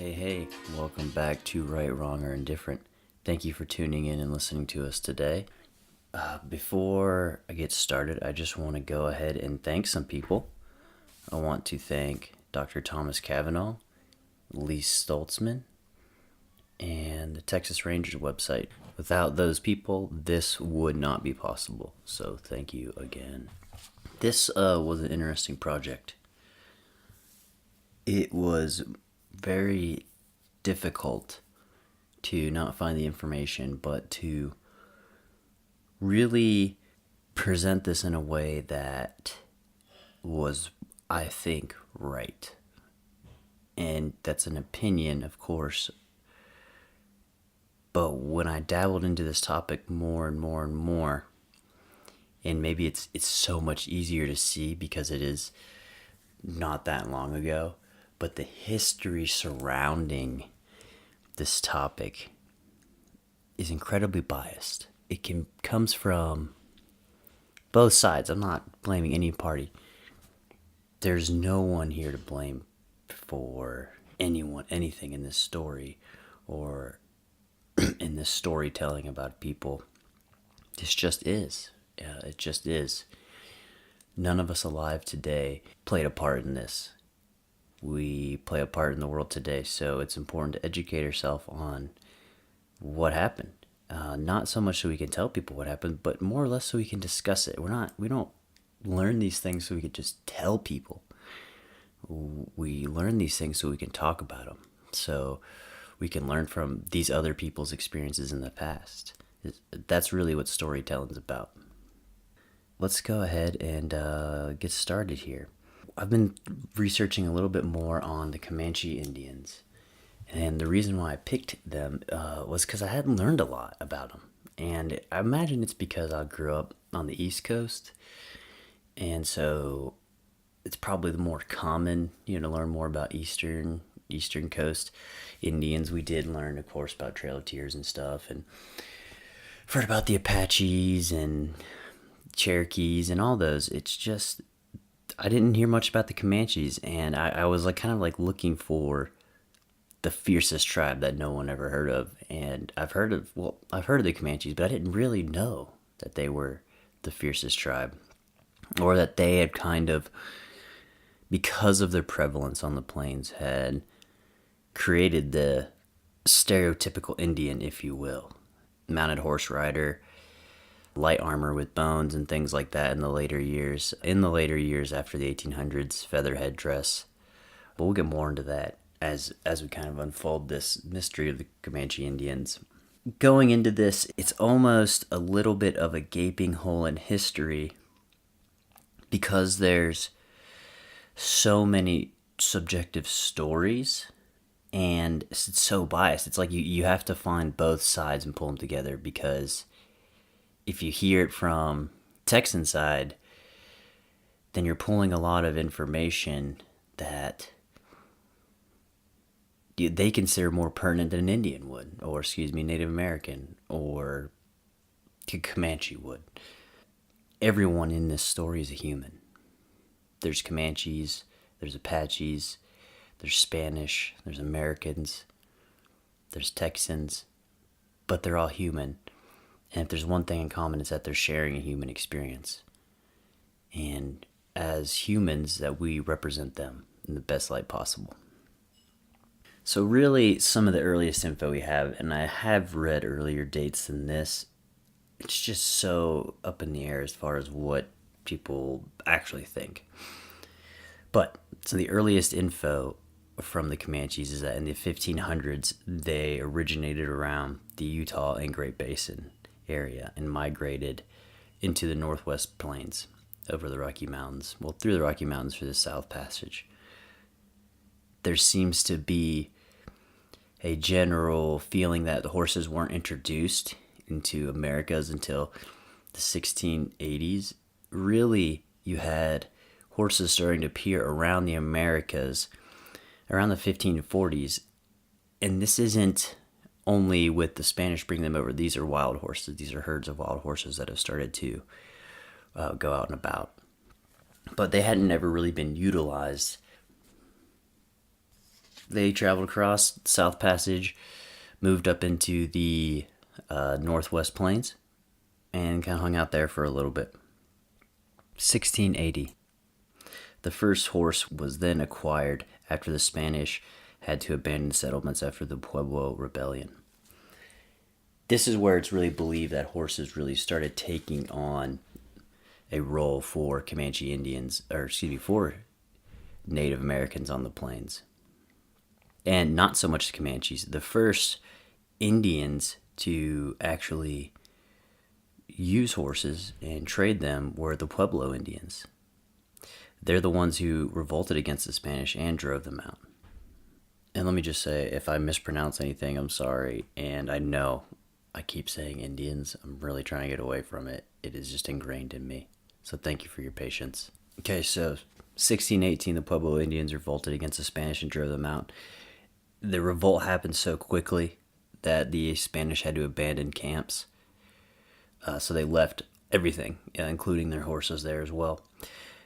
Hey, welcome back to Right, Wrong, or Indifferent. Thank you for tuning in and listening to us today. Before I get started, I just want to go ahead and thank some people. I want to thank Dr. Thomas Cavanaugh, Lee Stoltzman, and the Texas Rangers website. Without those people, this would not be possible, so thank you again. This was an interesting project. It was very difficult to not find the information, but to really present this in a way that was, I think, right. And that's an opinion, of course. But when I dabbled into this topic more and more and more, and maybe it's so much easier to see because it is not that long ago, but the history surrounding this topic is incredibly biased. It comes from both sides. I'm not blaming any party. There's no one here to blame for anything in this story or in this storytelling about people. This just is. It just is. None of us alive today played a part in this. We play a part in the world today, so it's important to educate ourselves on what happened. Not so much so we can tell people what happened, but more or less so we can discuss it. We don't learn these things so we can just tell people. We learn these things so we can talk about them. So we can learn from these other people's experiences in the past. That's really what storytelling's about. Let's go ahead and get started here. I've been researching a little bit more on the Comanche Indians, and the reason why I picked them was because I hadn't learned a lot about them. And I imagine it's because I grew up on the East Coast, and so it's probably the more common, to learn more about Eastern Coast Indians. We did learn, of course, about Trail of Tears and stuff, and heard about the Apaches and Cherokees and all those. It's just I didn't hear much about the Comanches, and I was kind of looking for the fiercest tribe that no one ever heard of. And I've heard of the Comanches, but I didn't really know that they were the fiercest tribe, or that they had kind of, because of their prevalence on the plains, had created the stereotypical Indian, if you will. Mounted horse rider, light armor with bones and things like that in the later years after the 1800s, feather headdress. But we'll get more into that as we kind of unfold this mystery of the Comanche Indians. Going into this, it's almost a little bit of a gaping hole in history because there's so many subjective stories and it's so biased. It's like you have to find both sides and pull them together, because if you hear it from Texan side, then you're pulling a lot of information that they consider more pertinent than an Indian would, or Native American, or Comanche would. Everyone in this story is a human. There's Comanches, there's Apaches, there's Spanish, there's Americans, there's Texans, but they're all human. And if there's one thing in common, it's that they're sharing a human experience. And as humans, that we represent them in the best light possible. So really, some of the earliest info we have, and I have read earlier dates than this, it's just so up in the air as far as what people actually think. But so the earliest info from the Comanches is that in the 1500s, they originated around the Utah and Great Basin area and migrated into the Northwest Plains over the Rocky Mountains. Well, through the Rocky Mountains for the South Passage. There seems to be a general feeling that the horses weren't introduced into Americas until the 1680s. Really, you had horses starting to appear around the Americas around the 1540s. And this isn't only with the Spanish bringing them over. These are wild horses. These are herds of wild horses that have started to go out and about. But they hadn't ever really been utilized They traveled across South Passage, moved up into the Northwest Plains, and kind of hung out there for a little bit. 1680. The first horse was then acquired after the Spanish had to abandon settlements after the Pueblo Rebellion. This is where it's really believed that horses really started taking on a role for Comanche Indians, for Native Americans on the plains. And not so much the Comanches. The first Indians to actually use horses and trade them were the Pueblo Indians. They're the ones who revolted against the Spanish and drove them out. And let me just say, if I mispronounce anything, I'm sorry. And I know I keep saying Indians. I'm really trying to get away from it. It is just ingrained in me. So thank you for your patience. Okay, so 1618, the Pueblo Indians revolted against the Spanish and drove them out. The revolt happened so quickly that the Spanish had to abandon camps. So they left everything, including their horses there as well.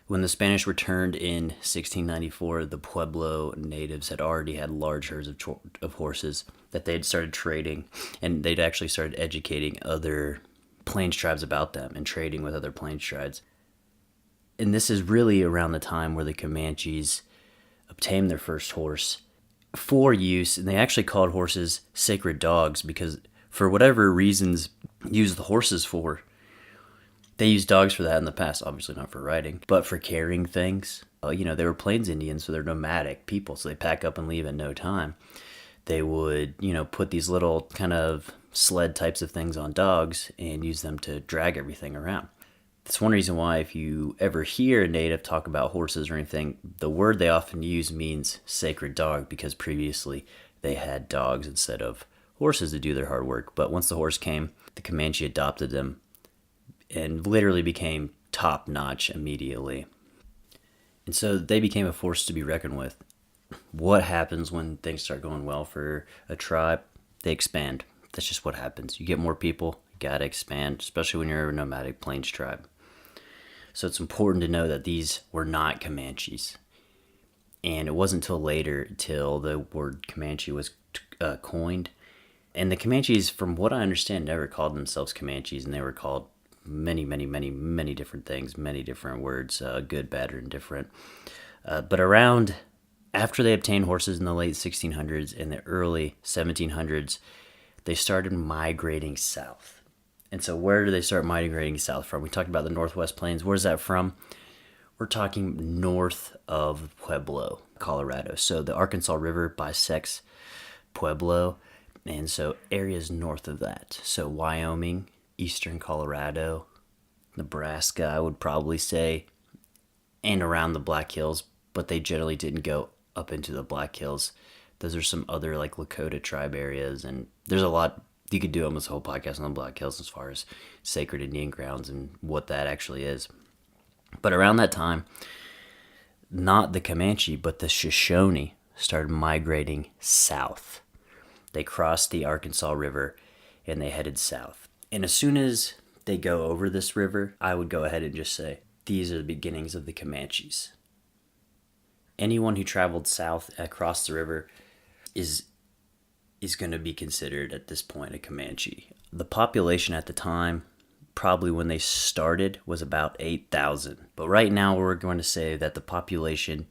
When the Spanish returned in 1694, the Pueblo natives had already had large herds of horses that they had started trading, and they'd actually started educating other Plains tribes about them and trading with other Plains tribes. And this is really around the time where the Comanches obtained their first horse for use, and they actually called horses sacred dogs because for whatever reasons used the horses for, they used dogs for that in the past, obviously not for riding, but for carrying things. They were Plains Indians, so they're nomadic people, so they pack up and leave in no time. They would, put these little kind of sled types of things on dogs and use them to drag everything around. That's one reason why if you ever hear a native talk about horses or anything, the word they often use means sacred dog because previously they had dogs instead of horses to do their hard work. But once the horse came, the Comanche adopted them and literally became top-notch immediately. And so they became a force to be reckoned with. What happens when things start going well for a tribe? They expand. That's just what happens. You get more people, you gotta expand, especially when you're a nomadic Plains tribe. So it's important to know that these were not Comanches. And it wasn't until later till the word Comanche was coined. And the Comanches, from what I understand, never called themselves Comanches, and they were called many different things, many different words, good, bad, or indifferent. But around after they obtained horses in the late 1600s and the early 1700s, they started migrating south. And so where do they start migrating south from? We talked about the Northwest Plains. Where's that from? We're talking north of Pueblo, Colorado. So the Arkansas River bisects Pueblo, and so areas north of that. So Wyoming, eastern Colorado, Nebraska, I would probably say, and around the Black Hills, but they generally didn't go up into the Black Hills. Those are some other like Lakota tribe areas, and there's a lot you could do almost a whole podcast on the Black Hills as far as sacred Indian grounds and what that actually is. But around that time, not the Comanche, but the Shoshone started migrating south. They crossed the Arkansas River and they headed south. And as soon as they go over this river, I would go ahead and just say, these are the beginnings of the Comanches. Anyone who traveled south across the river is going to be considered at this point a Comanche. The population at the time, probably when they started, was about 8,000. But right now we're going to say that the population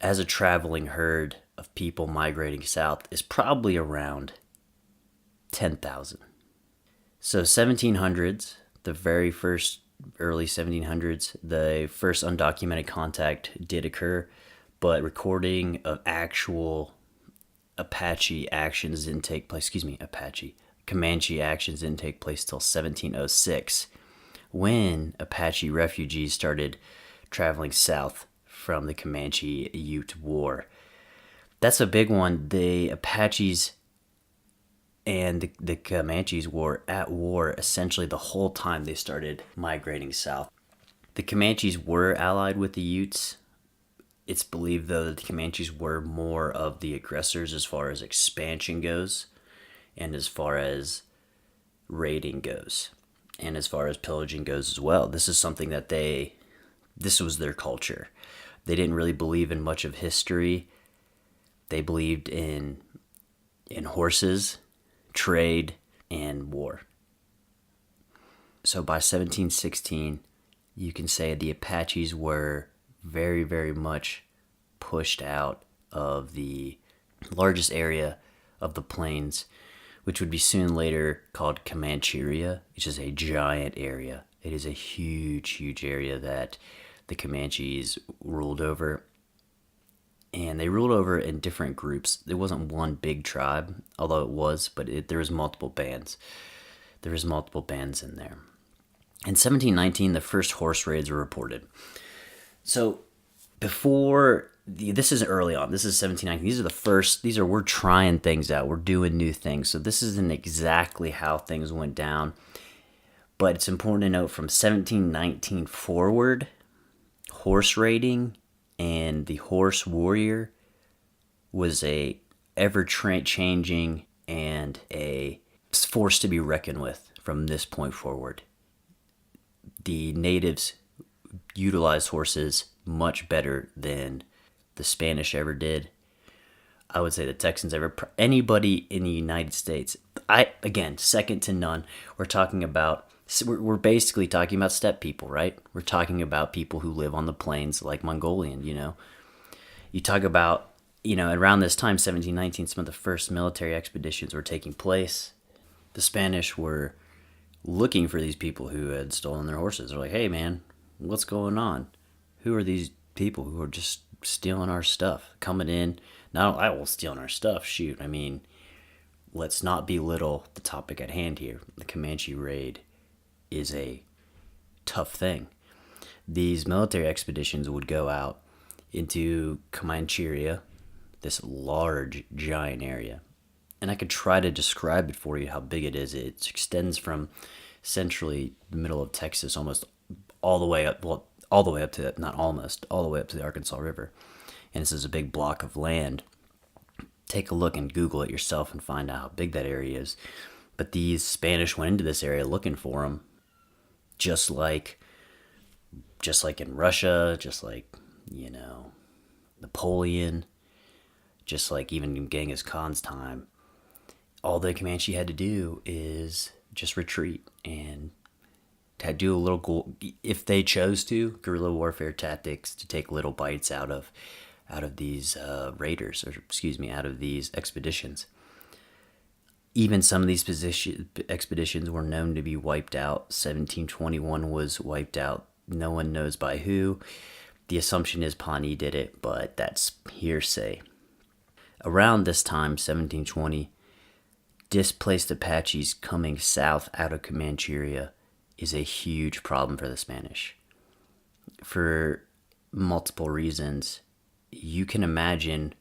as a traveling herd of people migrating south is probably around 10,000. So 1700s, the very first early 1700s, the first undocumented contact did occur, but recording of actual Comanche actions didn't take place till 1706, when Apache refugees started traveling south from the Comanche-Ute War. That's a big one. The Apaches and the Comanches were at war essentially the whole time they started migrating south. The Comanches were allied with the Utes. It's believed, though, that the Comanches were more of the aggressors as far as expansion goes, and as far as raiding goes, and as far as pillaging goes as well. This is something that this was their culture. They didn't really believe in much of history. They believed in horses, trade, and war. So by 1716, you can say the Apaches were very, very much pushed out of the largest area of the plains, which would be soon later called Comancheria, which is a giant area. It is a huge, huge area that the Comanches ruled over. And they ruled over in different groups. There wasn't one big tribe, although it was, but there was multiple bands. There was multiple bands in there. In 1719, the first horse raids were reported. So this is early on. This is 1719. We're trying things out. We're doing new things. So this isn't exactly how things went down. But it's important to note from 1719 forward, horse raiding and the horse warrior was a ever-changing and a force to be reckoned with from this point forward. The natives utilized horses much better than the Spanish ever did. I would say the Texans ever. Anybody in the United States, again, second to none. We're basically talking about steppe people, right? We're talking about people who live on the plains like Mongolian, You talk about, around this time, 1719, some of the first military expeditions were taking place. The Spanish were looking for these people who had stolen their horses. They're like, hey, man, what's going on? Who are these people who are just stealing our stuff, coming in? Stealing our stuff, shoot. I mean, let's not belittle the topic at hand here. The Comanche raid is a tough thing. These military expeditions would go out into Comancheria, this large, giant area. And I could try to describe it for you how big it is. It extends from centrally the middle of Texas almost all the way up to the Arkansas River. And this is a big block of land. Take a look and Google it yourself and find out how big that area is. But these Spanish went into this area looking for them, just like in Russia, just like, Napoleon, just like even in Genghis Khan's time. All the Comanche had to do is just retreat and to do a little, if they chose to, guerrilla warfare tactics to take little bites out of these out of these expeditions. Even some of these expeditions were known to be wiped out. 1721 was wiped out. No one knows by who. The assumption is Pawnee did it, but that's hearsay. Around this time, 1720, displaced Apaches coming south out of Comancheria is a huge problem for the Spanish. For multiple reasons. You can imagine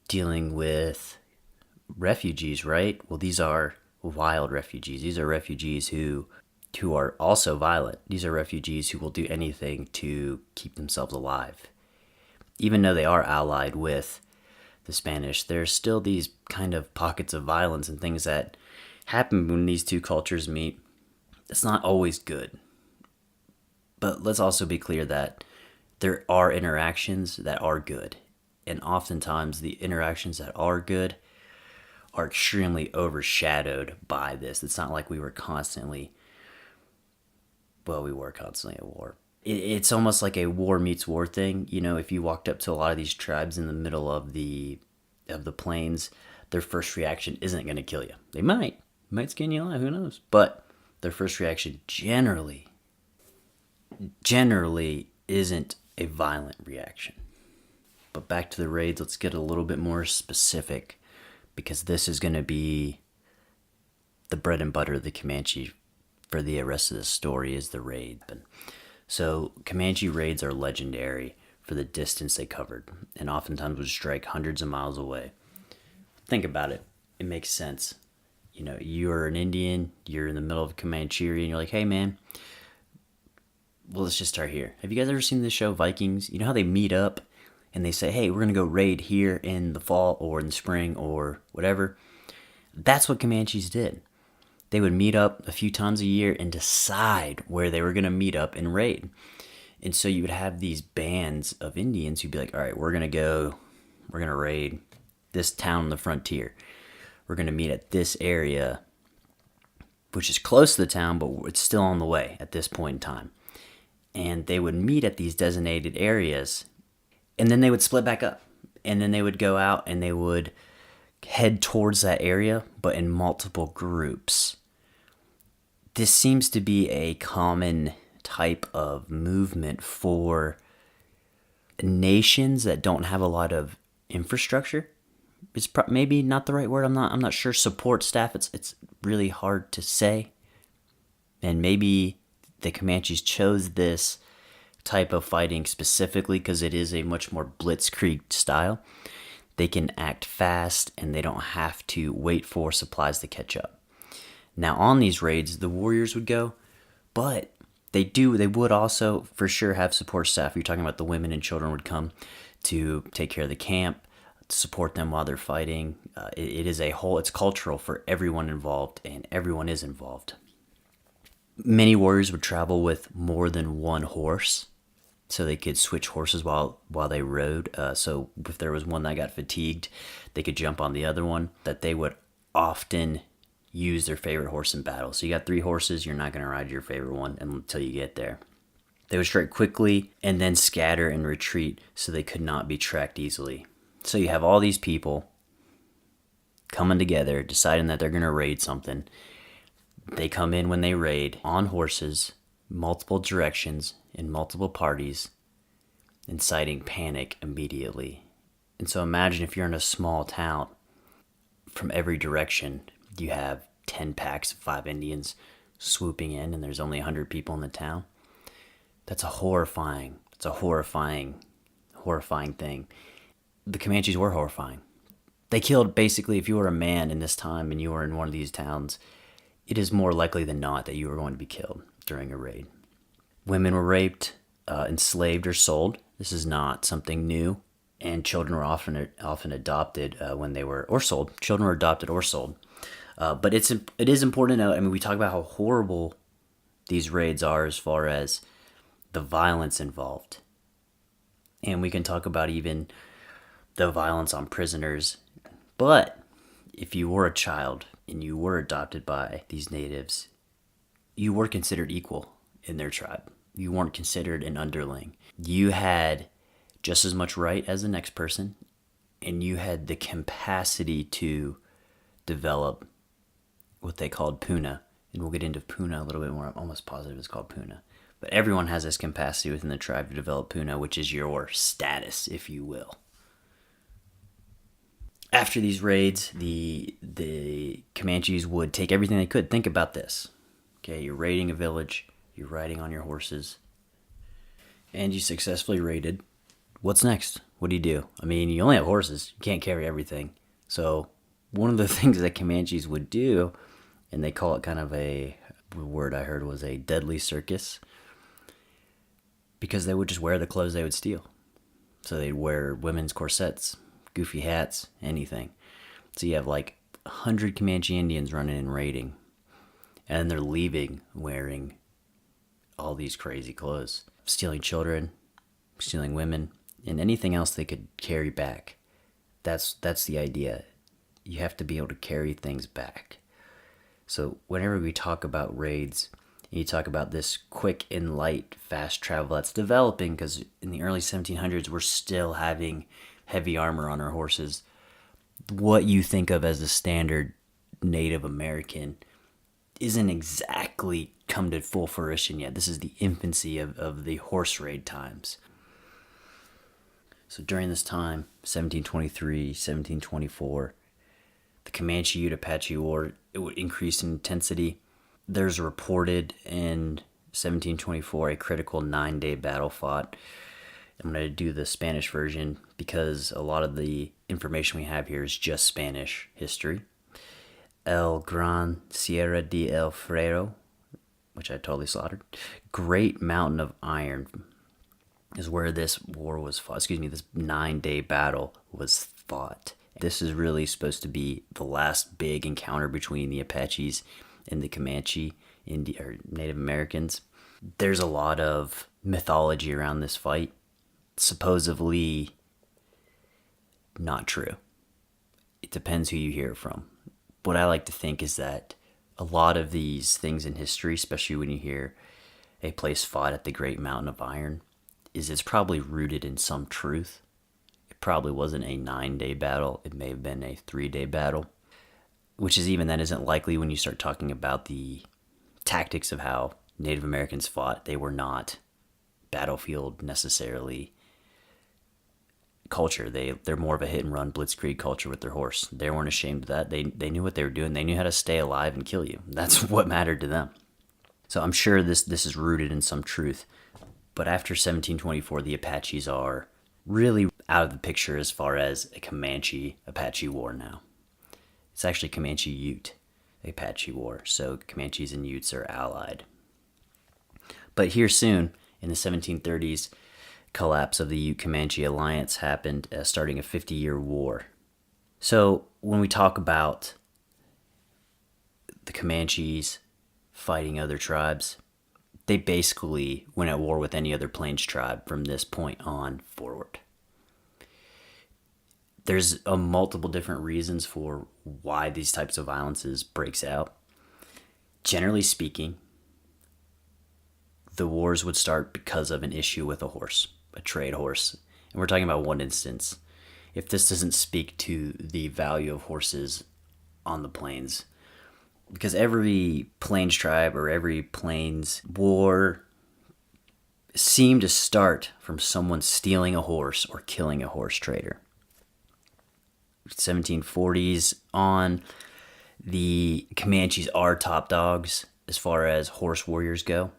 dealing with refugees, right? Well, these are wild refugees. These are refugees who are also violent. These are refugees who will do anything to keep themselves alive. Even though they are allied with the Spanish, there's still these kind of pockets of violence and things that happen when these two cultures meet. It's not always good. But let's also be clear that there are interactions that are good. And oftentimes the interactions that are good are extremely overshadowed by this. It's not like we were constantly at war. It's almost like a war meets war thing. If you walked up to a lot of these tribes in the middle of the plains, their first reaction isn't going to kill you. They might skin you alive, who knows? But their first reaction generally isn't a violent reaction. But back to the raids, let's get a little bit more specific, because this is going to be the bread and butter of the Comanche for the rest of the story is the raid. So Comanche raids are legendary for the distance they covered, and oftentimes would strike hundreds of miles away. Think about it. It makes sense. You're an Indian, you're in the middle of Comanche, and you're like, hey man, well, let's just start here. Have you guys ever seen the show Vikings? You know how they meet up and they say, hey, we're going to go raid here in the fall or in the spring or whatever? That's what Comanches did. They would meet up a few times a year and decide where they were going to meet up and raid. And so you would have these bands of Indians who'd be like, all right, we're going to raid this town on the frontier. We're going to meet at this area, which is close to the town, but it's still on the way at this point in time. And they would meet at these designated areas, and then they would split back up. And then they would go out and they would head towards that area, but in multiple groups. This seems to be a common type of movement for nations that don't have a lot of infrastructure. It's maybe not the right word. I'm not sure. Support staff. It's really hard to say. And maybe the Comanches chose this type of fighting specifically because it is a much more blitzkrieg style. They can act fast and they don't have to wait for supplies to catch up. Now on these raids, the warriors would go, but they would also for sure have support staff. You're talking about the women and children would come to take care of the camp, to support them while they're fighting. It's cultural for everyone involved, and everyone is involved. Many warriors would travel with more than one horse, so they could switch horses while they rode. So if there was one that got fatigued, they could jump on the other one. That they would often use their favorite horse in battle. So you got 3 horses, you're not going to ride your favorite one until you get there. They would strike quickly and then scatter and retreat so they could not be tracked easily. So you have all these people coming together, deciding that they're going to raid something. They come in when they raid on horses, multiple directions, in multiple parties, inciting panic immediately. And so imagine if you're in a small town, from every direction, you have 10 packs of 5 Indians swooping in, and there's only 100 people in the town. That's a horrifying thing. The Comanches were horrifying. They killed, basically, if you were a man in this time and you were in one of these towns, it is more likely than not that you were going to be killed during a raid. Women were raped, enslaved, or sold. This is not something new. And children were often adopted when they were, or sold. Children were adopted or sold. But it is important to know, we talk about how horrible these raids are as far as the violence involved. And we can talk about even the violence on prisoners. But if you were a child and you were adopted by these natives, you were considered equal in their tribe. You weren't considered an underling. You had just as much right as the next person, and you had the capacity to develop what they called puna. And we'll get into puna a little bit more. I'm almost positive it's called puna. But everyone has this capacity within the tribe to develop puna, which is your status, if you will. After these raids, the Comanches would take everything they could. Think about this. Okay, you're raiding a village, you're riding on your horses, and you successfully raided. What's next? What do? You only have horses. You can't carry everything. So one of the things that Comanches would do, and they call it kind of the word I heard was a deadly circus, because they would just wear the clothes they would steal. So they'd wear women's corsets, goofy hats, anything. So you have like 100 Comanche Indians running and raiding, and they're leaving wearing all these crazy clothes, stealing children, stealing women, and anything else they could carry back. That's the idea. You have to be able to carry things back. So whenever we talk about raids, you talk about this quick and light, fast travel that's developing, because in the early 1700s, we're still having heavy armor on our horses. What you think of as the standard Native American isn't exactly come to full fruition yet. This is the infancy of the horse raid times. So during this time, 1723, 1724, the Comanche-Ute-Apache War, it would increase in intensity. There's reported in 1724 a critical 9-day battle fought. I'm going to do the Spanish version because a lot of the information we have here is just Spanish history. El Gran Sierra de El Ferrero, which I totally slaughtered. Great Mountain of Iron is where this war was fought. This 9-day battle was fought. This is really supposed to be the last big encounter between the Apaches and the Comanche Native Americans. There's a lot of mythology around this fight. Supposedly not true. it depends who you hear it from. What I like to think is that a lot of these things in history, especially when you hear a place fought at the Great Mountain of Iron, is it's probably rooted in some truth. It probably wasn't a 9-day battle. It may have been a 3-day battle, which is even that isn't likely when you start talking about the tactics of how Native Americans fought. They were not battlefield necessarily culture. They're more of a hit and run blitzkrieg culture with their horse. They weren't ashamed of that. They knew what they were doing. They knew how to stay alive and kill you. That's what mattered to them. So I'm sure this is rooted in some truth. But after 1724, the Apaches are really out of the picture as far as a Comanche-Apache war now. It's actually Comanche-Ute Apache war. So Comanches and Utes are allied. But here soon, in the 1730s, collapse of the Ute-Comanche alliance happened, starting a 50-year war. So when we talk about the Comanches fighting other tribes, they basically went at war with any other Plains tribe from this point on forward. There's multiple different reasons for why these types of violences breaks out. Generally speaking, the wars would start because of an issue with a horse, a trade horse. And we're talking about one instance. If this doesn't speak to the value of horses on the plains, because every Plains tribe or every Plains war seemed to start from someone stealing a horse or killing a horse trader. 1740s on, the Comanches are top dogs as far as horse warriors go.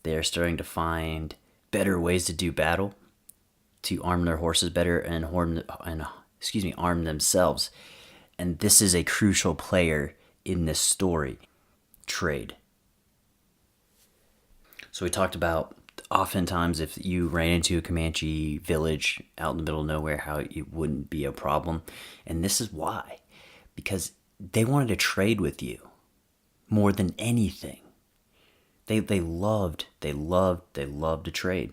They are starting to find better ways to do battle, to arm their horses better and arm themselves. And this is a crucial player in this story: trade. So we talked about oftentimes if you ran into a Comanche village out in the middle of nowhere, how it wouldn't be a problem. And this is why. Because they wanted to trade with you more than anything. They loved to trade.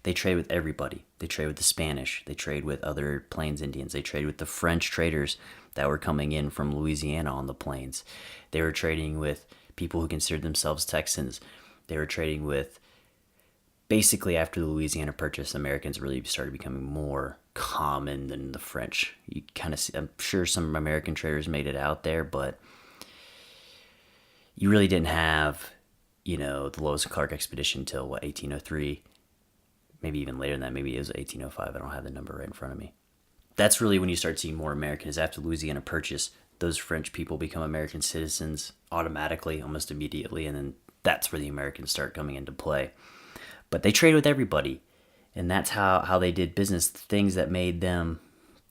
They trade with everybody. They trade with the Spanish. They trade with other Plains Indians. They trade with the French traders that were coming in from Louisiana on the plains. They were trading with people who considered themselves Texans. They were trading with, basically after the Louisiana Purchase, Americans really started becoming more common than the French. You kind of see, I'm sure some American traders made it out there, but you really didn't have, the Lewis and Clark expedition till 1803, maybe even later than that. Maybe it was 1805. I don't have the number right in front of me. That's really when you start seeing more Americans. After the Louisiana Purchase, those French people become American citizens automatically, almost immediately, and then that's where the Americans start coming into play. But they trade with everybody, and that's how they did business. The things that made them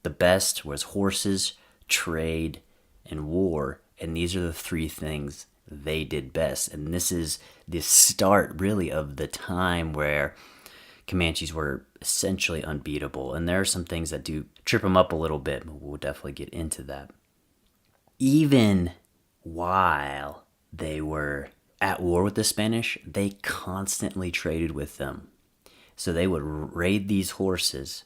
the best was horses, trade, and war, and these are the three things they did best. And this is the start, really, of the time where Comanches were essentially unbeatable. And there are some things that do trip them up a little bit, but we'll definitely get into that. Even while they were at war with the Spanish, they constantly traded with them. So they would raid these horses,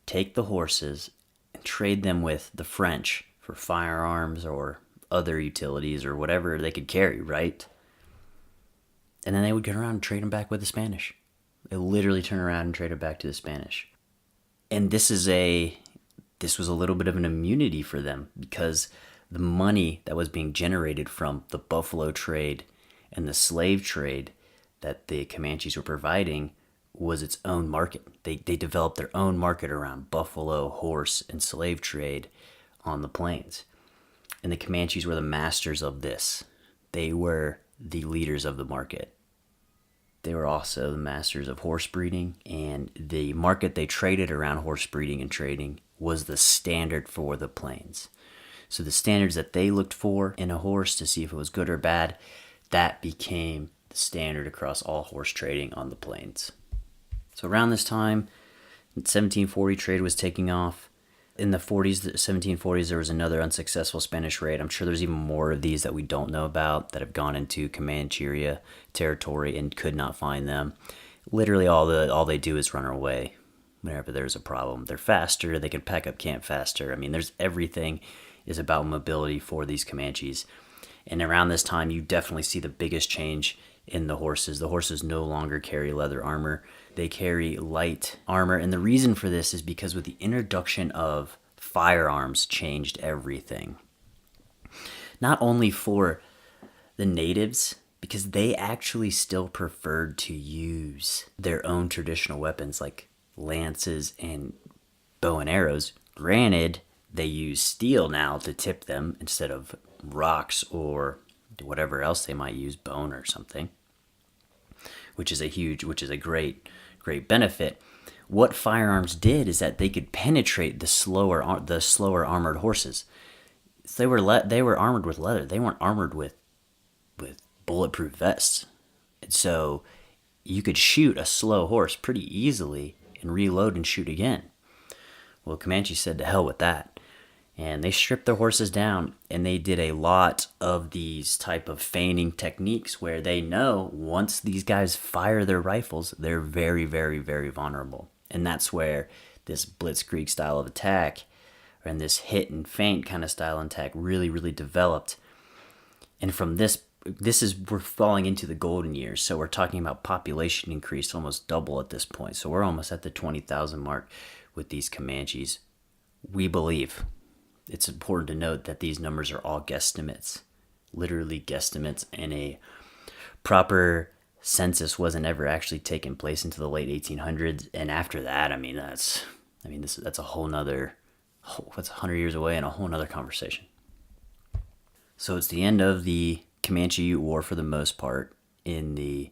take the horses, and trade them with the French for firearms or other utilities or whatever they could carry, right? And then they would get around and trade them back with the Spanish. They literally turn around and trade it back to the Spanish. And this was a little bit of an immunity for them, because the money that was being generated from the buffalo trade and the slave trade that the Comanches were providing was its own market. They developed their own market around buffalo, horse, and slave trade on the plains. And the Comanches were the masters of this. They were the leaders of the market. They were also the masters of horse breeding, and the market they traded around horse breeding and trading was the standard for the plains. So the standards that they looked for in a horse to see if it was good or bad, that became the standard across all horse trading on the plains. So around this time, in 1740, trade was taking off. In the 1740s, there was another unsuccessful Spanish raid. I'm sure there's even more of these that we don't know about that have gone into Comanche territory and could not find them. Literally, all they do is run away whenever there's a problem. They're faster. They can pack up camp faster. I mean, there's everything is about mobility for these Comanches. And around this time, you definitely see the biggest change in the horses. The horses no longer carry leather armor. They carry light armor. And the reason for this is because with the introduction of firearms changed everything. Not only for the natives, because they actually still preferred to use their own traditional weapons like lances and bow and arrows. Granted, they use steel now to tip them instead of rocks or whatever else they might use, bone or something, which is a great benefit. What firearms did is that they could penetrate the slower armored horses. So they were armored with leather. They weren't armored with bulletproof vests. And so you could shoot a slow horse pretty easily and reload and shoot again. Well, Comanche said to hell with that. And they stripped their horses down, and they did a lot of these type of feigning techniques where they know once these guys fire their rifles, they're very, very, very vulnerable. And that's where this blitzkrieg style of attack and this hit and feint kind of style of attack really, really developed. And from we're falling into the golden years. So we're talking about population increase almost double at this point. So we're almost at the 20,000 mark with these Comanches. We believe. It's important to note that these numbers are all guesstimates, literally guesstimates, and a proper census wasn't ever actually taken place into the late 1800s. And after that, that's a whole nother, that's 100 years away and a whole nother conversation. So it's the end of the Comanche Ute War for the most part in the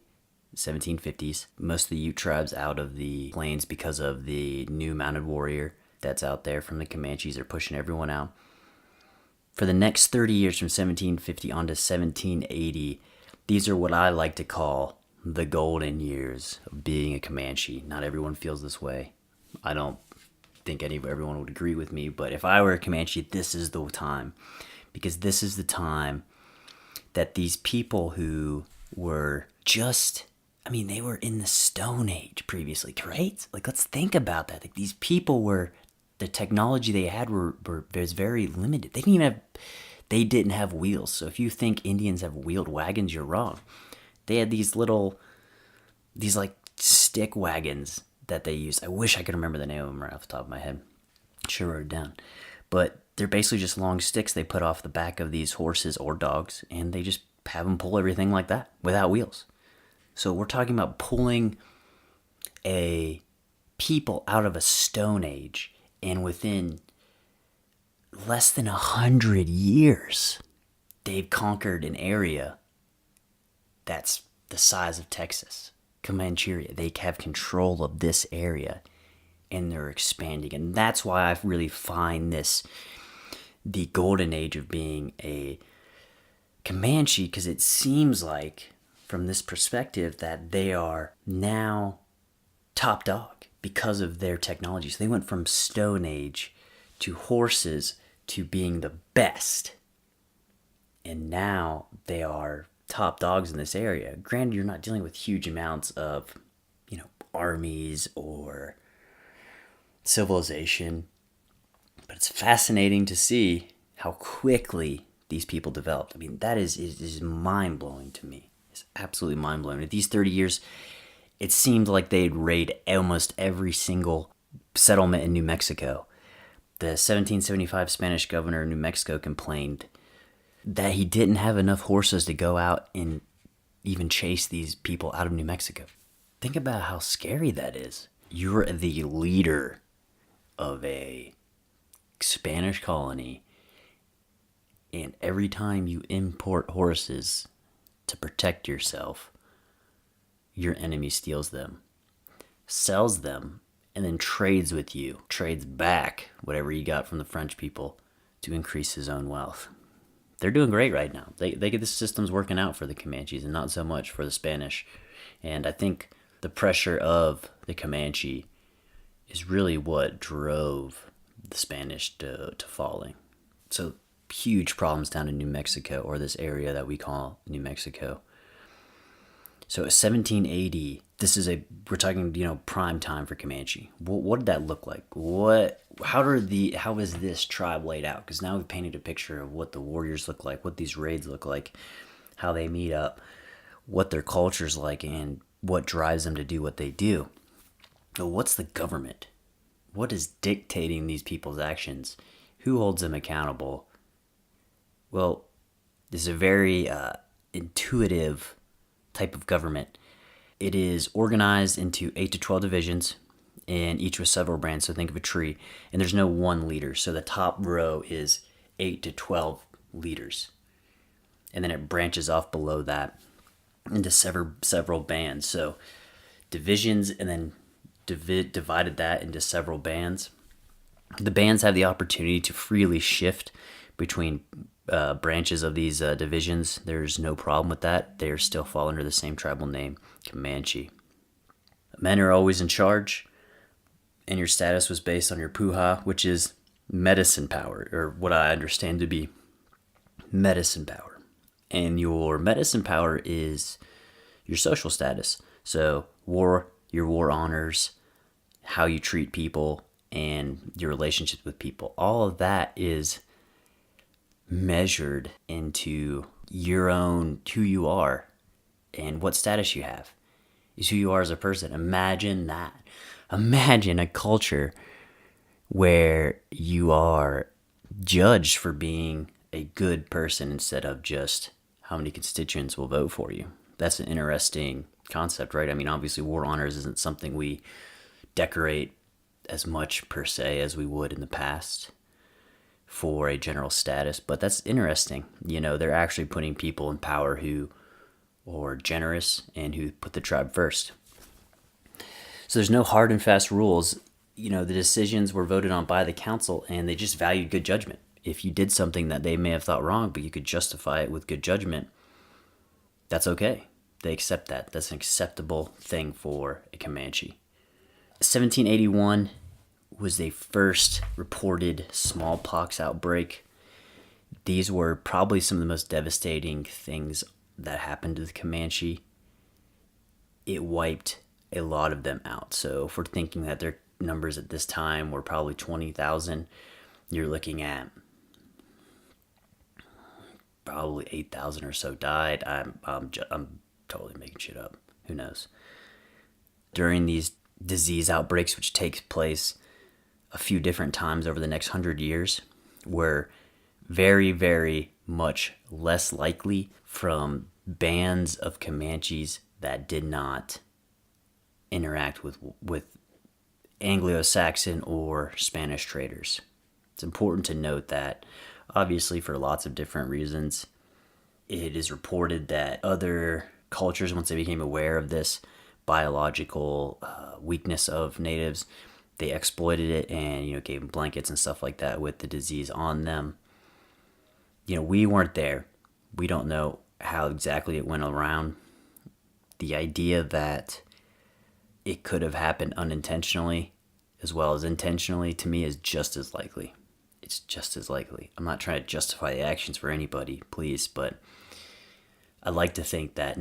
1750s. Most of the Ute tribes out of the plains because of the new mounted warrior that's out there from the Comanches are pushing everyone out. For the next 30 years from 1750 on to 1780, these are what I like to call the golden years of being a Comanche. Not everyone feels this way. I don't think everyone would agree with me, but if I were a Comanche, this is the time. Because this is the time that these people who were they were in the Stone Age previously, right? Like, let's think about that. Like, these people the technology they had was very limited. They didn't have wheels. So if you think Indians have wheeled wagons, you're wrong. They had these like stick wagons that they used. I wish I could remember the name of them right off the top of my head. Should have wrote it down. But they're basically just long sticks they put off the back of these horses or dogs, and they just have them pull everything like that without wheels. So we're talking about pulling a people out of a Stone Age, and within less than 100 years, they've conquered an area that's the size of Texas, Comancheria. They have control of this area, and they're expanding. And that's why I really find this the golden age of being a Comanche, because it seems like, from this perspective, that they are now top dog because of their technology. So they went from Stone Age to horses to being the best. And now they are top dogs in this area. Granted, you're not dealing with huge amounts of, armies or civilization. But it's fascinating to see how quickly these people developed. That is mind-blowing to me. It's absolutely mind-blowing. At these 30 years, it seemed like they'd raid almost every single settlement in New Mexico. The 1775 Spanish governor of New Mexico complained that he didn't have enough horses to go out and even chase these people out of New Mexico. Think about how scary that is. You're the leader of a Spanish colony, and every time you import horses to protect yourself, your enemy steals them, sells them, and then trades with you, trades back whatever he got from the French people to increase his own wealth. They're doing great right now. They get the system's working out for the Comanches and not so much for the Spanish. And I think the pressure of the Comanche is really what drove the Spanish to falling. So huge problems down in New Mexico, or this area that we call New Mexico. So 1780, we're talking, prime time for Comanche. What did that look like? How is this tribe laid out? Because now we've painted a picture of what the warriors look like, what these raids look like, how they meet up, what their culture's like, and what drives them to do what they do. But what's the government? What is dictating these people's actions? Who holds them accountable? Well, this is a very intuitive type of government. It is organized into 8 to 12 divisions, and each with several branches. So think of a tree, and there's no one leader. So the top row is 8 to 12 leaders, and then it branches off below that into several bands. So divisions, and then divided that into several bands. The bands have the opportunity to freely shift between branches of these divisions. There's no problem with that. They still fall under the same tribal name, Comanche. Men are always in charge, and your status was based on your puha, which is medicine power, or what I understand to be medicine power. And your medicine power is your social status. So your war honors, how you treat people, and your relationships with people. All of that is measured into your own, who you are and what status you have, is who you are as a person. Imagine that. Imagine a culture where you are judged for being a good person instead of just how many constituents will vote for you. That's an interesting concept, right? I mean, obviously war honors isn't something we decorate as much per se as we would in the past for a general status, but that's interesting. They're actually putting people in power who are generous and who put the tribe first. So there's no hard and fast rules. The decisions were voted on by the council, and they just valued good judgment. If you did something that they may have thought wrong, but you could justify it with good judgment, that's okay. They accept that. That's an acceptable thing for a Comanche. 1781 was the first reported smallpox outbreak. These were probably some of the most devastating things that happened to the Comanche. It wiped a lot of them out. So if we're thinking that their numbers at this time were probably 20,000, you're looking at probably 8,000 or so died. I'm totally making shit up. Who knows? During these disease outbreaks, which takes place a few different times over the next 100 years, were very, very much less likely from bands of Comanches that did not interact with Anglo-Saxon or Spanish traders. It's important to note that, obviously, for lots of different reasons, it is reported that other cultures, once they became aware of this biological weakness of natives, they exploited it and gave them blankets and stuff like that with the disease on them. We weren't there. We don't know how exactly it went around. The idea that it could have happened unintentionally as well as intentionally, to me, is just as likely. It's just as likely. I'm not trying to justify the actions for anybody, please, but I like to think that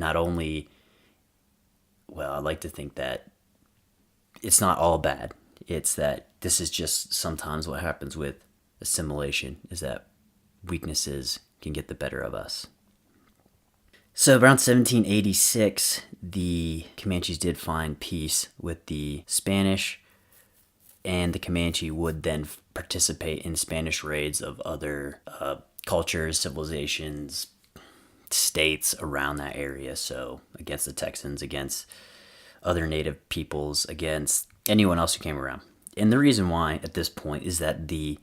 it's not all bad. It's that this is just sometimes what happens with assimilation, is that weaknesses can get the better of us. So around 1786, the Comanches did find peace with the Spanish, and the Comanche would then participate in Spanish raids of other cultures, civilizations, states around that area. So against the Texans, against other native peoples, against anyone else who came around. And the reason why at this point is that the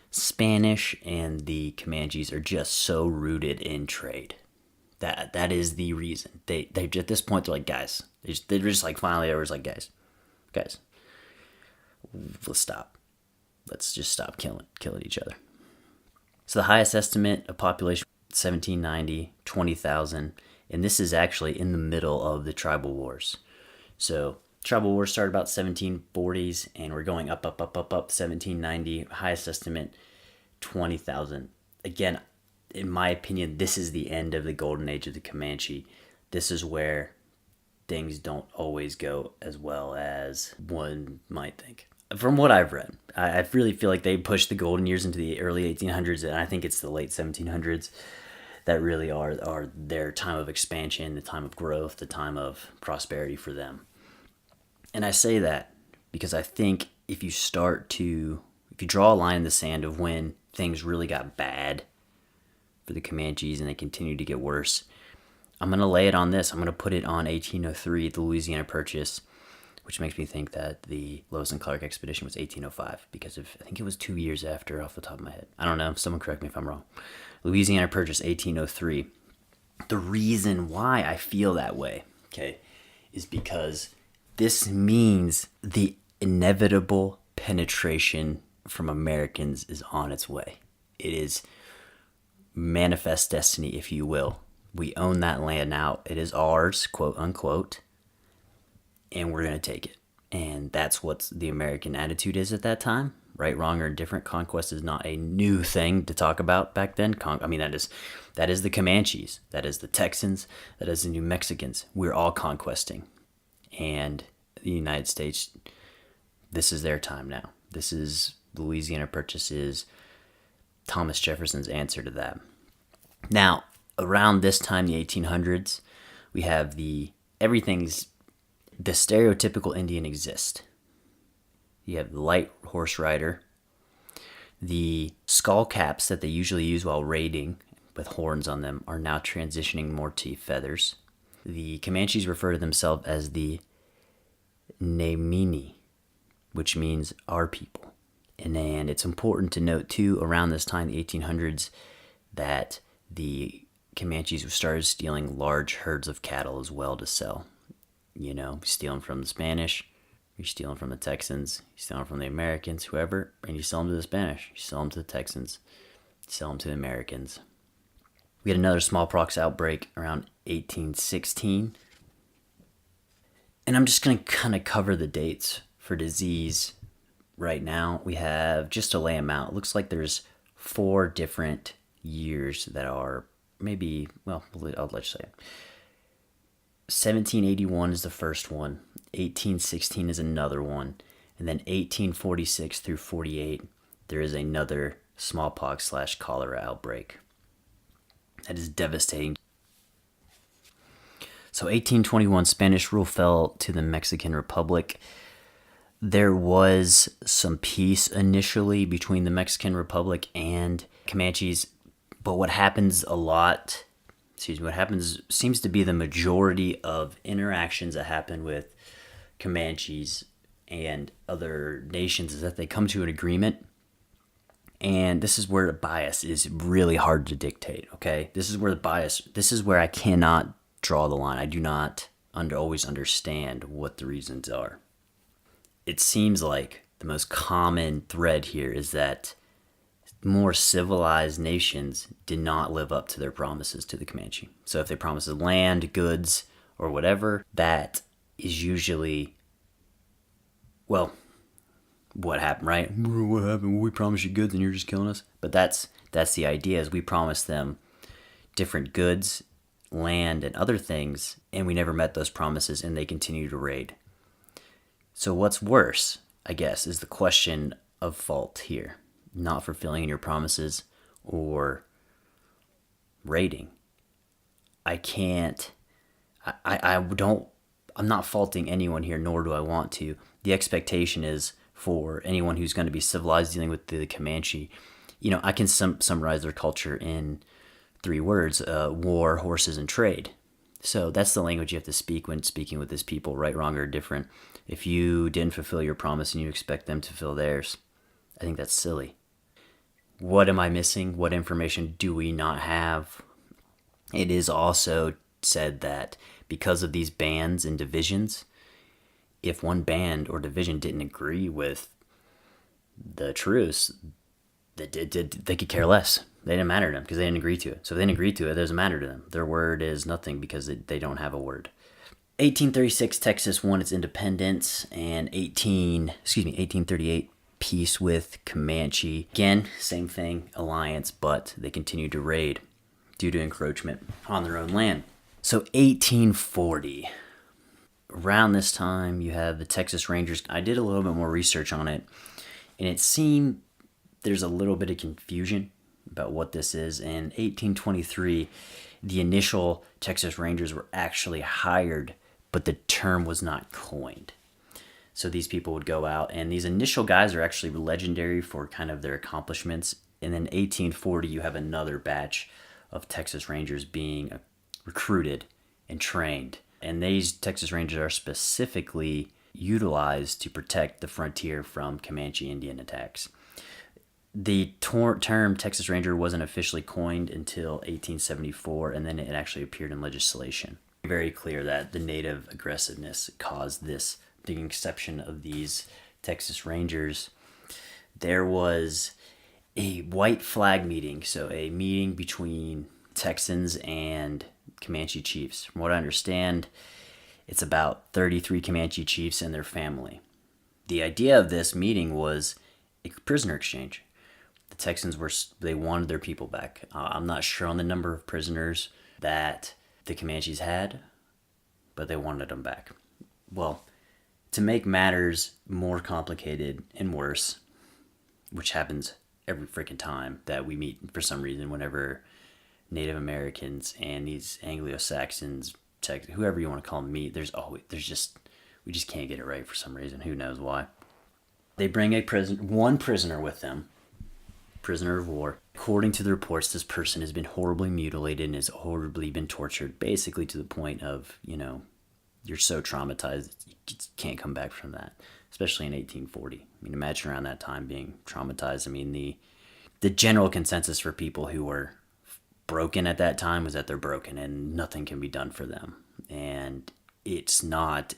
Spanish and the Comanches are just so rooted in trade. That is the reason. They at this point, they're like, guys. They're just like, finally, everyone's like, guys, let's stop. Let's just stop killing each other. So the highest estimate of population, 1790, 20,000. And this is actually in the middle of the tribal wars. So tribal wars started about 1740s, and we're going up, 1790. Highest estimate, 20,000. Again, in my opinion, this is the end of the golden age of the Comanche. This is where things don't always go as well as one might think. From what I've read, I really feel like they pushed the golden years into the early 1800s, and I think it's the late 1700s that really are their time of expansion, the time of growth, the time of prosperity for them. And I say that because I think if you draw a line in the sand of when things really got bad for the Comanches and they continued to get worse, I'm going to lay it on this. I'm going to put it on 1803, the Louisiana Purchase, which makes me think that the Lewis and Clark expedition was 1805 because I think it was 2 years after, off the top of my head. I don't know. Someone correct me if I'm wrong. Louisiana Purchase, 1803. The reason why I feel that way, okay, is because this means the inevitable penetration from Americans is on its way. It is manifest destiny, if you will. We own that land now. It is ours, quote unquote, and we're going to take it. And that's what the American attitude is at that time. Right, wrong, or indifferent. Conquest is not a new thing to talk about back then. That is the Comanches. That is the Texans. That is the New Mexicans. We're all conquesting. And the United States, this is their time now. This is Louisiana Purchase's, Thomas Jefferson's answer to that. Now, around this time, the 1800s, we have the stereotypical Indian exists. You have the light horse rider, the skull caps that they usually use while raiding with horns on them are now transitioning more to feathers. The Comanches refer to themselves as the Nemini, which means our people. And it's important to note too, around this time, the 1800s, that the Comanches started stealing large herds of cattle as well to sell. Stealing from the Spanish, you're stealing from the Texans, you're stealing from the Americans, whoever, and you sell them to the Spanish, you sell them to the Texans, you sell them to the Americans. We had another smallpox outbreak around 1816. And I'm just going to kind of cover the dates for disease right now. We have, just to lay them out, it looks like there's 4 different years that are maybe, well, I'll let you say it. 1781 is the first one, 1816 is another one, and then 1846 through 48, there is another smallpox/cholera outbreak. That is devastating. So 1821, Spanish rule fell to the Mexican Republic. There was some peace initially between the Mexican Republic and Comanches, but what happens seems to be the majority of interactions that happen with Comanches and other nations is that they come to an agreement. And this is where the bias is really hard to dictate, okay? This is where I cannot draw the line. I do not always understand what the reasons are. It seems like the most common thread here is that more civilized nations did not live up to their promises to the Comanche. So if they promised land, goods, or whatever, that is usually, well, what happened, right? What happened? We promised you goods and you're just killing us. But that's the idea, is we promised them different goods, land, and other things, and we never met those promises, and they continue to raid. So what's worse, I guess, is the question of fault here. Not fulfilling your promises or raiding. I'm not faulting anyone here, nor do I want to. The expectation is for anyone who's going to be civilized dealing with the Comanche. I can summarize their culture in 3 words: war, horses, and trade. So that's the language you have to speak when speaking with these people, right, wrong, or different. If you didn't fulfill your promise and you expect them to fulfill theirs, I think that's silly. What am I missing? What information do we not have? It is also said that because of these bands and divisions, if one band or division didn't agree with the truce, they could care less. They didn't matter to them because they didn't agree to it. So if they didn't agree to it, it doesn't matter to them. Their word is nothing because they don't have a word. 1836, Texas won its independence, and 1838, peace with Comanche. Again, same thing, alliance, but they continued to raid due to encroachment on their own land. So 1840, Around this time, you have the Texas Rangers. I did a little bit more research on it, and it seemed there's a little bit of confusion about what this is. In 1823, the initial Texas Rangers were actually hired, but the term was not coined. So these people would go out, and these initial guys are actually legendary for kind of their accomplishments. And then 1840, you have another batch of Texas Rangers being recruited and trained. And these Texas Rangers are specifically utilized to protect the frontier from Comanche Indian attacks. The term Texas Ranger wasn't officially coined until 1874, and then it actually appeared in legislation. Very clear that the native aggressiveness caused this. The exception of these Texas Rangers, there was a white flag meeting, so a meeting between Texans and Comanche chiefs. From what I understand, it's about 33 Comanche chiefs and their family. The idea of this meeting was a prisoner exchange. The Texans they wanted their people back. I'm not sure on the number of prisoners that the Comanches had, but they wanted them back. Well, to make matters more complicated and worse, which happens every freaking time that we meet for some reason, whenever Native Americans and these Anglo-Saxons, whoever you want to call them, meet, we just can't get it right for some reason. Who knows why? They bring one prisoner with them, prisoner of war. According to the reports, this person has been horribly mutilated and has horribly been tortured, basically to the point of, you're so traumatized you just can't come back from that, especially in 1840. I mean, imagine around that time being traumatized. I mean, the general consensus for people who were broken at that time was that they're broken and nothing can be done for them. And it's not a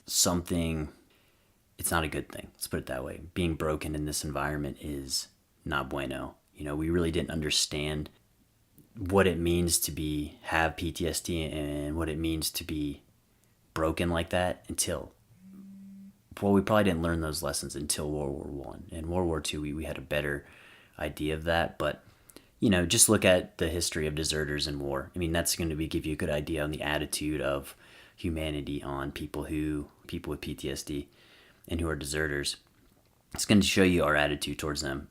good thing. Let's put it that way. Being broken in this environment is not bueno. We really didn't understand what it means to have PTSD and what it means to be broken like that we probably didn't learn those lessons until World War I. In World War II, we had a better idea of that, but just look at the history of deserters in war. I mean, that's going to give you a good idea on the attitude of humanity on people with PTSD and who are deserters. It's going to show you our attitude towards them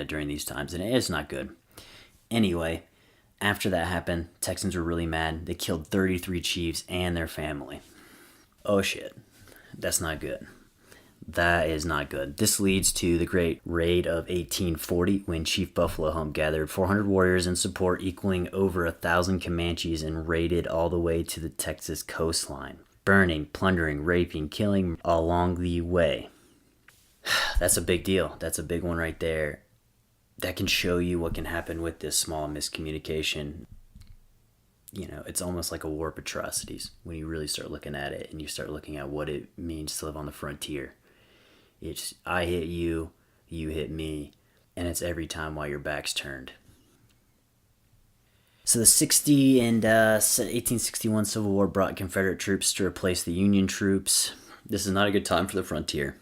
during these times, and it's not good. Anyway, after that happened, Texans were really mad. They killed 33 chiefs and their family. Oh shit, that's not good. That is not good. This leads to the Great Raid of 1840, when Chief Buffalo Hump gathered 400 warriors in support, equaling over 1,000 Comanches, and raided all the way to the Texas coastline, burning, plundering, raping, killing along the way. That's a big deal. That's a big one right there. That can show you what can happen with this small miscommunication. It's almost like a war of atrocities when you really start looking at it and you start looking at what it means to live on the frontier. It's I hit you, you hit me, and it's every time while your back's turned. So the 1861 Civil War brought Confederate troops to replace the Union troops. This is not a good time for the frontier.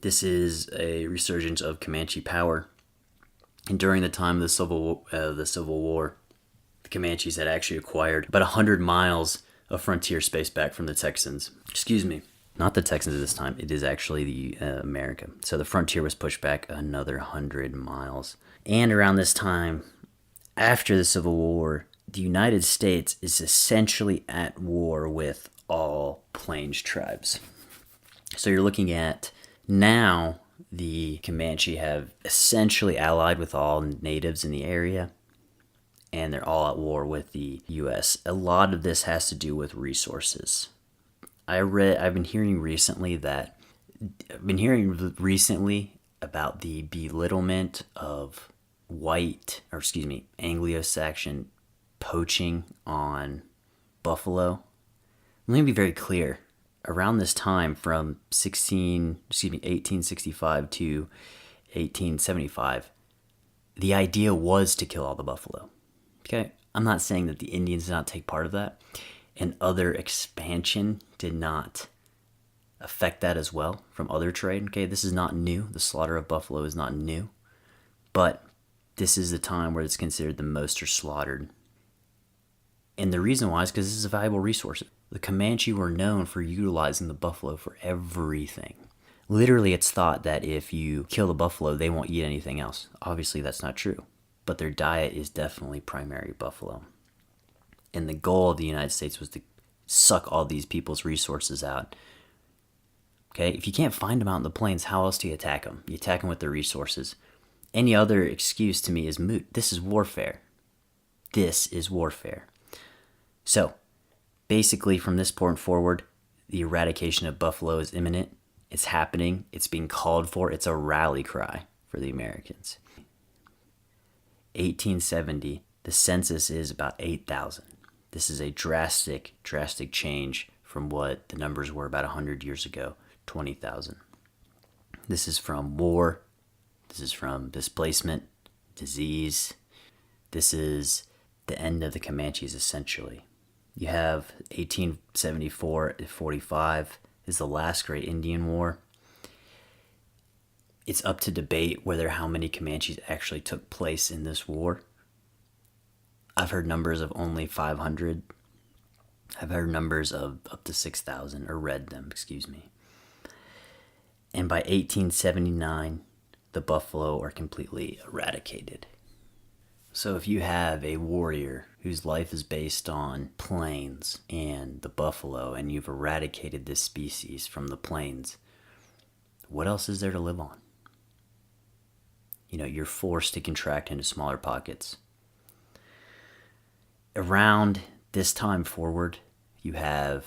This is a resurgence of Comanche power. And during the time of the Civil War, the Comanches had actually acquired about 100 miles of frontier space back from the Texans. Excuse me. Not the Texans at this time. It is actually the America. So the frontier was pushed back another 100 miles. And around this time, after the Civil War, the United States is essentially at war with all Plains tribes. So you're looking at now the Comanche have essentially allied with all natives in the area, and they're all at war with the U.S. A lot of this has to do with resources. I've been hearing recently about the belittlement of Anglo-Saxon poaching on buffalo. Let me be very clear. Around this time, from 1865 to 1875, the idea was to kill all the buffalo. Okay, I'm not saying that the Indians did not take part of that, and other expansion did not affect that as well from other trade. Okay, this is not new. The slaughter of buffalo is not new, but this is the time where it's considered the most are slaughtered. And the reason why is because this is a valuable resource. The Comanche were known for utilizing the buffalo for everything. Literally, it's thought that if you kill the buffalo, they won't eat anything else. Obviously, that's not true. But their diet is definitely primary buffalo. And the goal of the United States was to suck all these people's resources out. Okay, if you can't find them out in the plains, how else do you attack them? You attack them with their resources. Any other excuse to me is moot. This is warfare. This is warfare. So, basically, from this point forward, the eradication of buffalo is imminent. It's happening. It's being called for. It's a rally cry for the Americans. 1870, the census is about 8,000. This is a drastic change from what the numbers were about 100 years ago, 20,000. This is from war. This is from displacement, disease. This is the end of the Comanches, essentially. You have 1874 to 45 is the last great Indian War. It's up to debate whether how many Comanches actually took place in this war. I've heard numbers of only 500. I've heard numbers of up to 6,000, or read them, excuse me. And by 1879, the buffalo are completely eradicated. So if you have a warrior whose life is based on plains and the buffalo, and you've eradicated this species from the plains, what else is there to live on? You're forced to contract into smaller pockets. Around this time forward, you have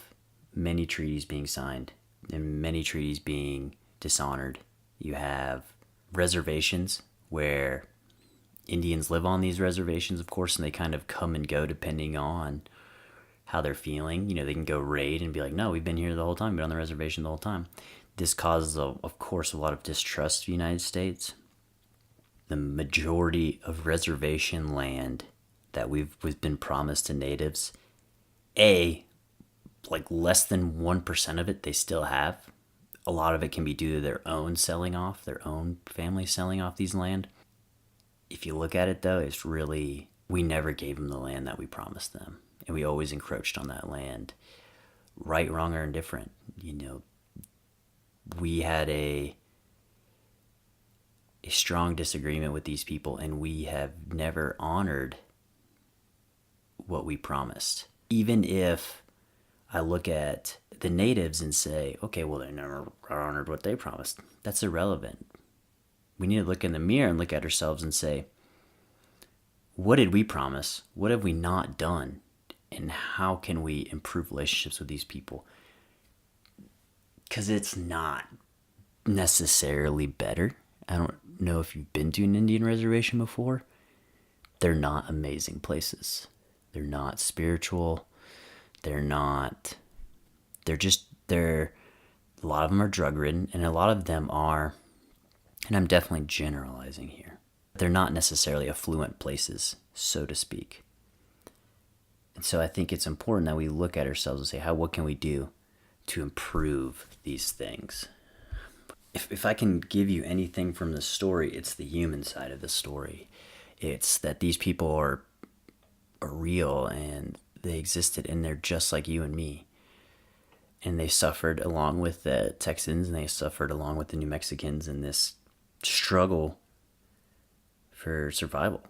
many treaties being signed and many treaties being dishonored. You have reservations where Indians live on these reservations, of course, and they kind of come and go depending on how they're feeling. They can go raid and be like, no, we've been here the whole time, been on the reservation the whole time. This causes, of course, a lot of distrust of the United States. The majority of reservation land that we've been promised to natives, like less than 1% of it they still have. A lot of it can be due to their own family selling off these land. If you look at it, though, it's really, we never gave them the land that we promised them. And we always encroached on that land. Right, wrong, or indifferent. We had a strong disagreement with these people, and we have never honored what we promised. Even if I look at the natives and say, okay, well, they never honored what they promised. That's irrelevant. We need to look in the mirror and look at ourselves and say, what did we promise? What have we not done? And how can we improve relationships with these people? Because it's not necessarily better. I don't know if you've been to an Indian reservation before. They're not amazing places. They're not spiritual. A lot of them are drug ridden, and a lot of them are, and I'm definitely generalizing here, they're not necessarily affluent places, so to speak. And so I think it's important that we look at ourselves and say, what can we do to improve these things? If I can give you anything from the story, it's the human side of the story. It's that these people are real, and they existed, and they're just like you and me. And they suffered along with the Texans, and they suffered along with the New Mexicans in this struggle for survival.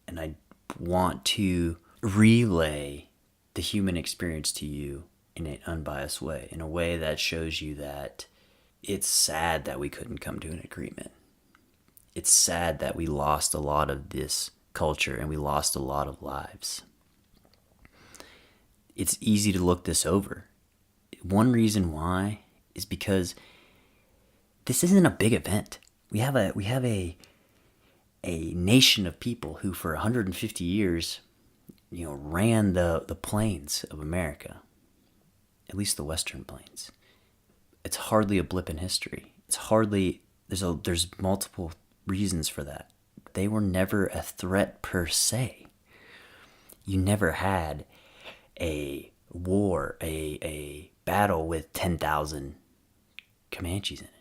And I want to relay the human experience to you in an unbiased way, in a way that shows you that it's sad that we couldn't come to an agreement. It's sad that we lost a lot of this culture, and we lost a lot of lives. It's easy to look this over. One reason why is because this isn't a big event. We have a nation of people who for 150 years, ran the plains of America, at least the Western plains. It's hardly a blip in history. There's multiple reasons for that. They were never a threat per se. You never had a war, a battle with 10,000 Comanches in it.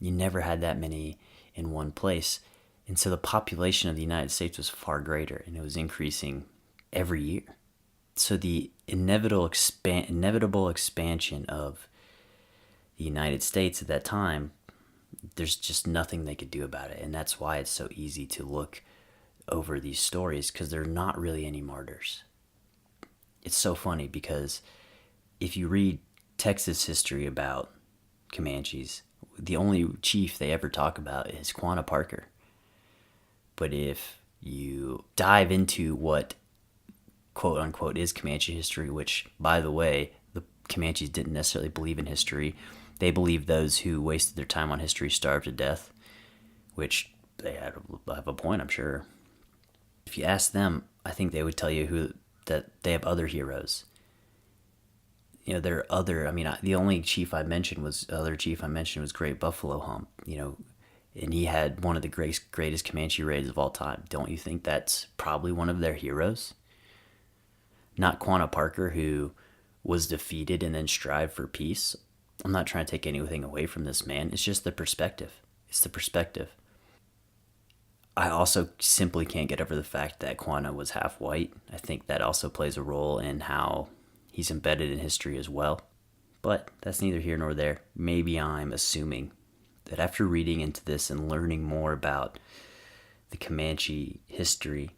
You never had that many in one place. And so the population of the United States was far greater, and it was increasing every year. So the inevitable expansion of the United States at that time, there's just nothing they could do about it. And that's why it's so easy to look over these stories, because there are not really any martyrs. It's so funny because if you read Texas history about Comanches, the only chief they ever talk about is Quanah Parker. But if you dive into what quote unquote is Comanche history, which, by the way, the Comanches didn't necessarily believe in history. They believed those who wasted their time on history starved to death, which they have a point, I'm sure. If you ask them, I think they would tell you that they have other heroes. There are other. I mean, the only chief I mentioned was Great Buffalo Hump. And he had one of the greatest Comanche raids of all time. Don't you think that's probably one of their heroes? Not Quanah Parker, who was defeated and then strived for peace. I'm not trying to take anything away from this man. It's just the perspective. It's the perspective. I also simply can't get over the fact that Quanah was half white. I think that also plays a role in how he's embedded in history as well. But that's neither here nor there. Maybe I'm assuming that after reading into this and learning more about the Comanche history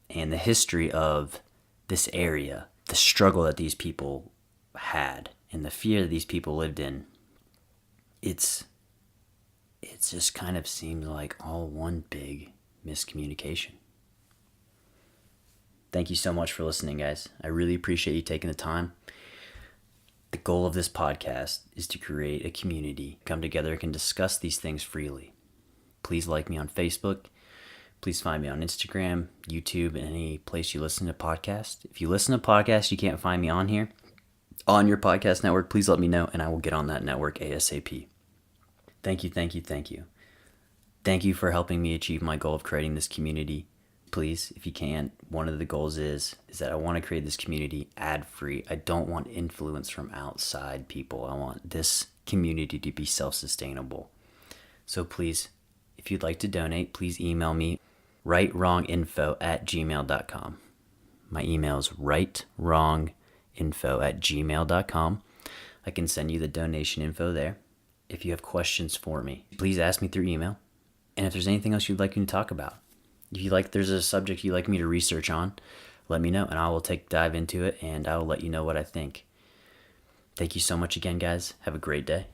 and the history of this area, the struggle that these people had and the fear that these people lived in, it just kind of seems like all one big miscommunication. Thank you so much for listening, guys. I really appreciate you taking the time. The goal of this podcast is to create a community, come together and can discuss these things freely. Please like me on Facebook. Please find me on Instagram, YouTube, and any place you listen to podcasts. If you listen to podcasts, you can't find me on here, on your podcast network, please let me know and I will get on that network ASAP. Thank you, thank you, thank you. Thank you for helping me achieve my goal of creating this community. Please, if you can, one of the goals is that I want to create this community ad-free. I don't want influence from outside people. I want this community to be self-sustainable. So please, if you'd like to donate, please email me, rightwronginfo@gmail.com. My email is rightwronginfo@gmail.com. I can send you the donation info there. If you have questions for me, please ask me through email. And if there's anything else you'd like me to talk about, if there's a subject you'd like me to research on, let me know and I will dive into it and I will let you know what I think. Thank you so much again, guys. Have a great day.